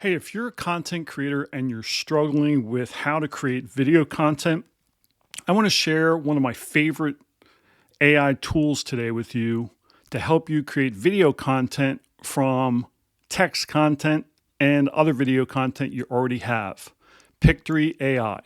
Hey, if you're a content creator and you're struggling with how to create video content, I want to share one of my favorite AI tools today with you to help you create video content from text content and other video content you already have. Pictory AI.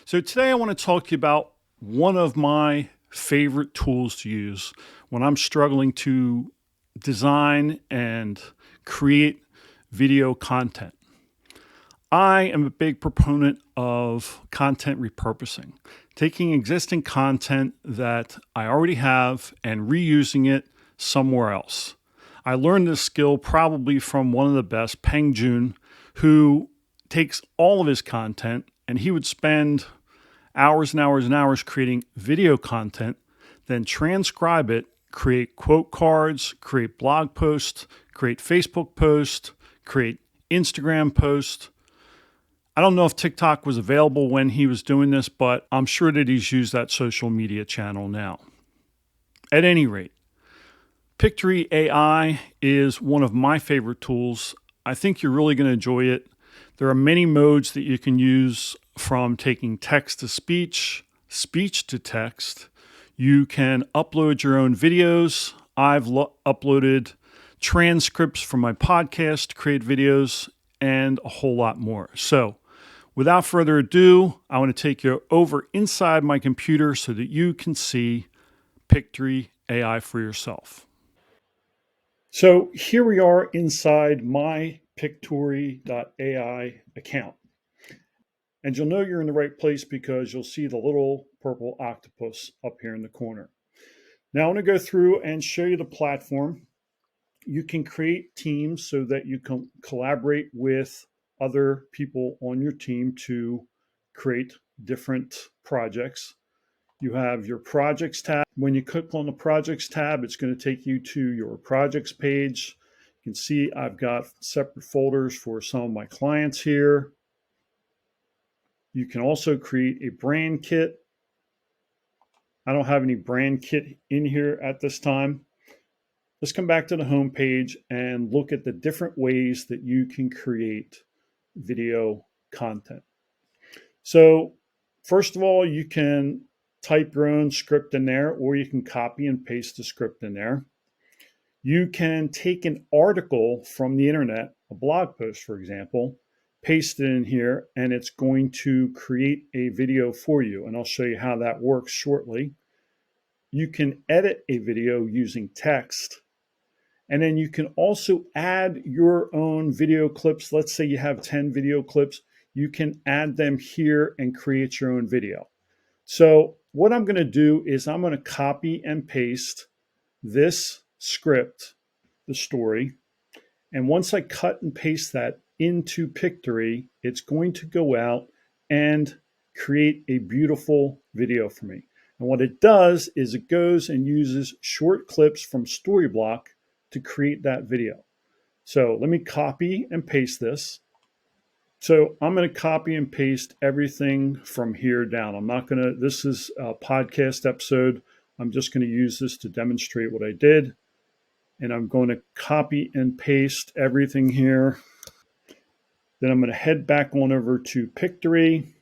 So today I want to talk to you about one of my favorite tools to use when I'm struggling to design and create video content. I am a big proponent of content repurposing, taking existing content that I already have and reusing it somewhere else. I learned this skill probably from one of the best, Peng Joon, who takes all of his content and he would spend hours and hours and hours creating video content, then transcribe it, create quote cards, create blog posts, create Facebook posts, create Instagram posts. I don't know if TikTok was available when he was doing this, but I'm sure that he's used that social media channel now. At any rate, Pictory AI is one of my favorite tools. I think you're really going to enjoy it. There are many modes that you can use, from taking text to speech, speech to text. You can upload your own videos. I've uploaded transcripts from my podcast to create videos and a whole lot more. So without further ado, I want to take you over inside my computer so that you can see Pictory AI for yourself. So here we are inside my Pictory.ai account. And you'll know you're in the right place because you'll see the little purple octopus up here in the corner. Now I want to go through and show you the platform. You can create teams so that you can collaborate with other people on your team to create different projects. You have your projects tab. When you click on the projects tab, it's going to take you to your projects page. You can see I've got separate folders for some of my clients here. You can also create a brand kit. I don't have any brand kit in here at this time. Let's come back to the home page and look at the different ways that you can create video content. So first of all, you can type your own script in there, or you can copy and paste the script in there. You can take an article from the internet, a blog post, for example, paste it in here, and it's going to create a video for you. And I'll show you how that works shortly. You can edit a video using text. And then you can also add your own video clips. Let's say you have 10 video clips. You can add them here and create your own video. So what I'm going to do is I'm going to copy and paste this script, the story. And once I cut and paste that into Pictory, it's going to go out and create a beautiful video for me. And what it does is it goes and uses short clips from Storyblock to create that video. So let me copy and paste this. So I'm going to copy and paste everything from here down. I'm not going to, this is a podcast episode. I'm just going to use this to demonstrate what I did. And I'm going to copy and paste everything here. Then I'm going to head back on over to Pictory.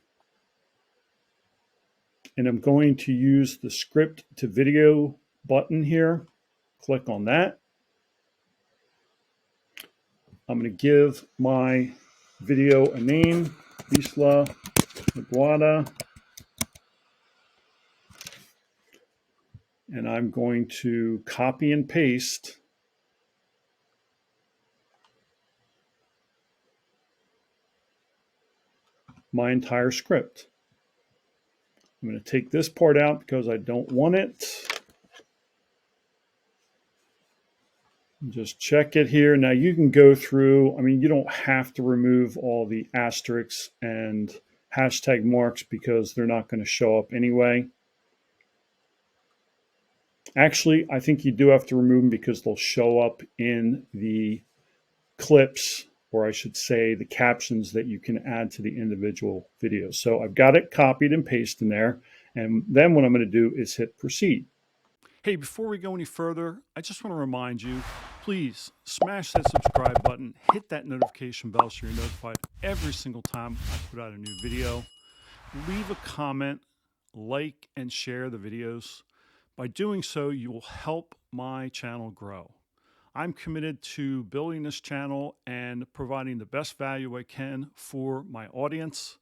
And I'm going to use the script to video button here. Click on that. I'm going to give my video a name, Isla Aguada. And I'm going to copy and paste my entire script. I'm going to take this part out because I don't want it. Just check it here. Now you can go through, I mean, you don't have to remove all the asterisks and hashtag marks because they're not going to show up anyway. Actually, I think you do have to remove them because they'll show up in the clips, or I should say the captions that you can add to the individual videos. So I've got it copied and pasted in there. And then what I'm going to do is hit proceed. Hey, before we go any further, I just want to remind you, please smash that subscribe button, hit that notification bell so you're notified every single time I put out a new video. Leave a comment, like, and share the videos. By doing so, you will help my channel grow. I'm committed to building this channel and providing the best value I can for my audience.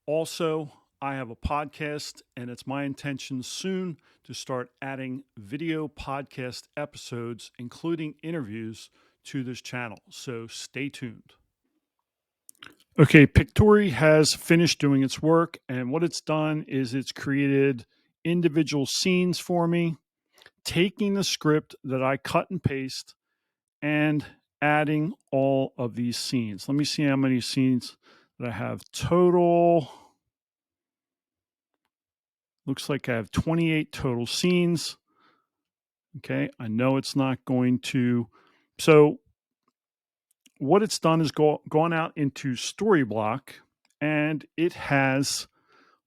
Also, I have a podcast, and it's my intention soon to start adding video podcast episodes, including interviews, to this channel. So stay tuned. Okay, Pictory has finished doing its work, and what it's done is it's created individual scenes for me, taking the script that I cut and paste and adding all of these scenes. Let me see how many scenes that I have total. Looks like I have 28 total scenes. Okay, I know it's not going to. So what it's done is gone out into Storyblock, and it has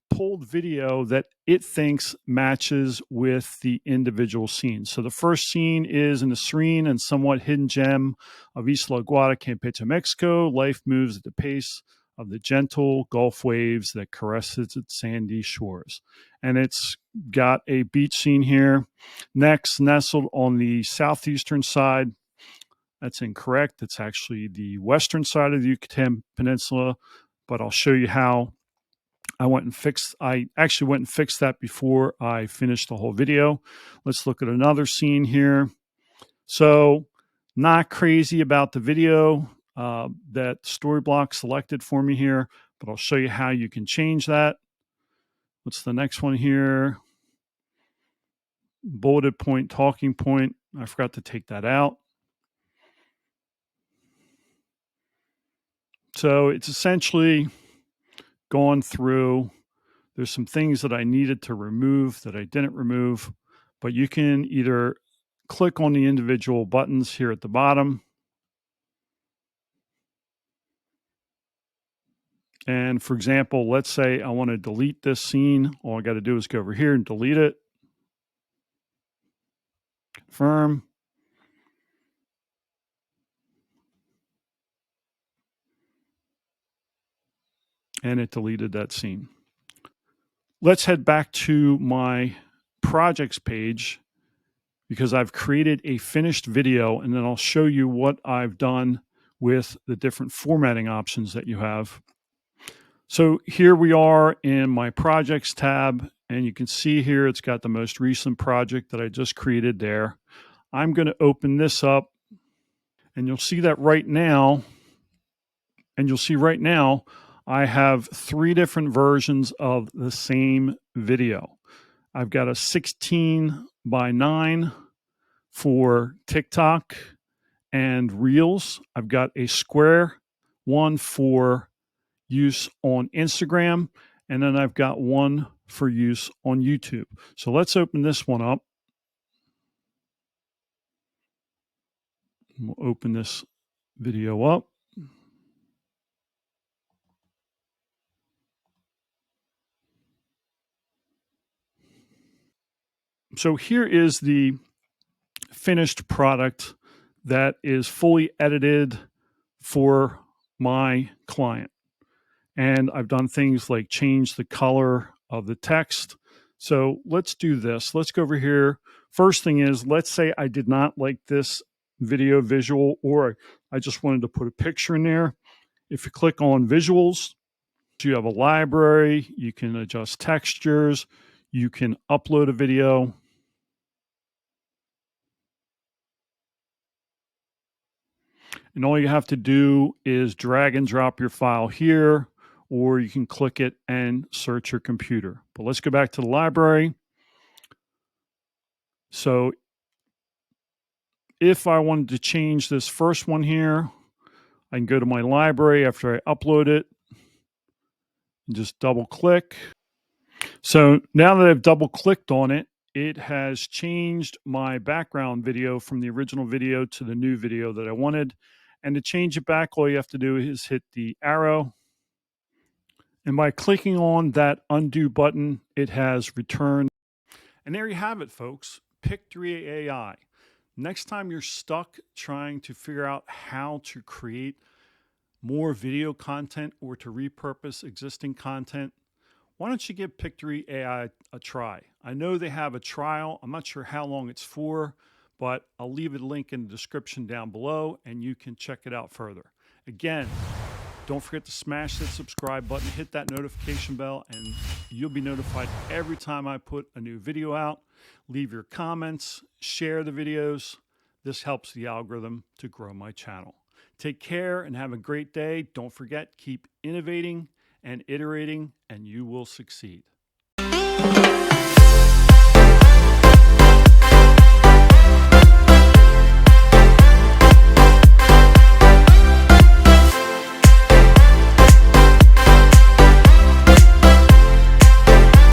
pulled video that it thinks matches with the individual scenes. So the first scene is in the serene and somewhat hidden gem of Isla Guada, Campeche, Mexico. Life moves at the pace of the gentle Gulf waves that caress its sandy shores. And it's got a beach scene here. Next, nestled on the southeastern side. That's incorrect. It's actually the western side of the Yucatan Peninsula, but I'll show you how. I actually went and fixed that before I finished the whole video. Let's look at another scene here. So not crazy about the video that Storyblock selected for me here, but I'll show you how you can change that. What's the next one here? Bulleted point, talking point. I forgot to take that out. So it's essentially gone through. There's some things that I needed to remove that I didn't remove, but you can either click on the individual buttons here at the bottom. And for example, let's say I want to delete this scene. All I got to do is go over here and delete it. Confirm. And it deleted that scene. Let's head back to my projects page because I've created a finished video, and then I'll show you what I've done with the different formatting options that you have. So here we are in my projects tab, and you can see here it's got the most recent project that I just created there. I'm going to open this up, and you'll see that right now, I have 3 different versions of the same video. I've got a 16:9 for TikTok and Reels. I've got a square one for use on Instagram, and then I've got one for use on YouTube. So let's open this one up. We'll open this video up. So here is the finished product that is fully edited for my client. And I've done things like change the color of the text. So let's do this. Let's go over here. First thing is, let's say I did not like this video visual, or I just wanted to put a picture in there. If you click on visuals, you have a library, you can adjust textures, you can upload a video. And all you have to do is drag and drop your file here, or you can click it and search your computer. But let's go back to the library. So if I wanted to change this first one here, I can go to my library after I upload it and just double click. So now that I've double clicked on it, it has changed my background video from the original video to the new video that I wanted. And to change it back, all you have to do is hit the arrow. And by clicking on that undo button, it has returned. And there you have it, folks. Pictory AI. Next time you're stuck trying to figure out how to create more video content or to repurpose existing content, why don't you give Pictory AI a try? I know they have a trial. I'm not sure how long it's for, but I'll leave a link in the description down below and you can check it out further. Again, don't forget to smash that subscribe button, hit that notification bell, and you'll be notified every time I put a new video out. Leave your comments, share the videos. This helps the algorithm to grow my channel. Take care and have a great day. Don't forget, keep innovating and iterating, and you will succeed.